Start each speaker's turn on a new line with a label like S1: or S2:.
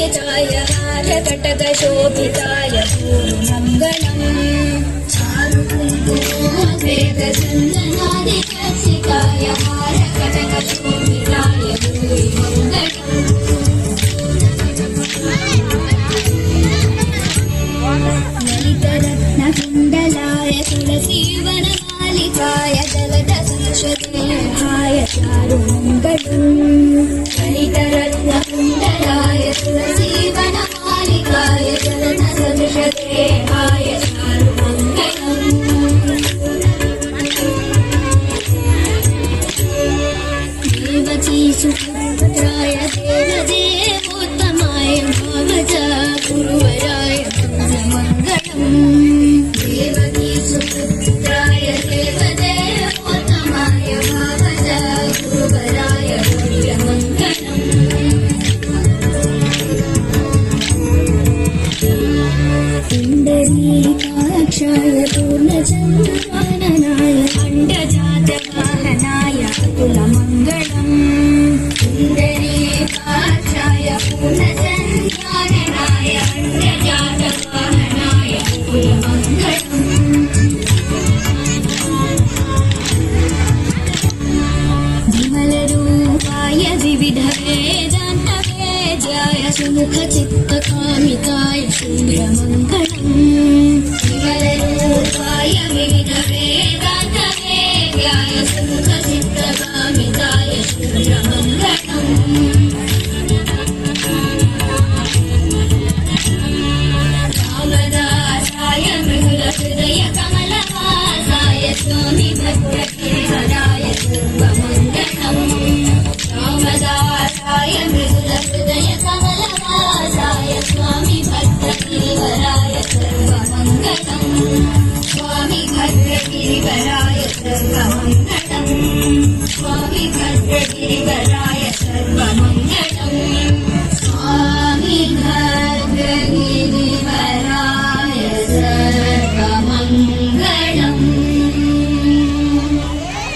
S1: शोभिताय हारकटकशोभिताय गुरुमङ्गलम् चारुकुङ्कुमवेदचन्दनादिकर्षिताय हारकटकशोभिताय गुरुमङ्गलम् ललितरत्नकुण्डलाय तुलसीवनमालिकाय जलदसंशदेहाय चारुमङ्गलम् ललितरत्नकुण्डलाय तुलसीवनमालिकाय जलदसंशदेहाय चारुमङ्गलम् देवकीसुपुत्राय देवदेवोत्तमाय भावजा गुरुवराय देवकीसुपुत्राय देवदेवोत्तमाय भावजा गुरुवराय मङ्गलम् पुण्डरीकाक्षाय पूर्णचन्द्राननाय अण्डजातवाहनाय अतुलमङ्गलम् पुण्डरीकाक्षाय पूर्णचन्द्राननाय अण्डजातवाहनाय अतुलमङ्गलम् विमलरूपाय विविधवेदान्तवेद्याय सुमुखचित्तकामिताय शुभ्रमङ्गलम् विमलरूपाय विविधवेदान्तवेद्याय सुमुखचित्तकामिताय शुभ्रमङ्गलम् रामदासाय मृदुलहृदय कमलवासाय स्वामी भद्रगिरिधराय सर्वमङ्गलम् रामदासाय मृदुलहृदय कमलवासाय स्वामी भद्रगिरिवराय सर्वमङ्गलम् स्वामी भद्रगिरिवराय सर्वमङ्गलम् स्वामी भद्रगिरिवराय सर्वमङ्गलम्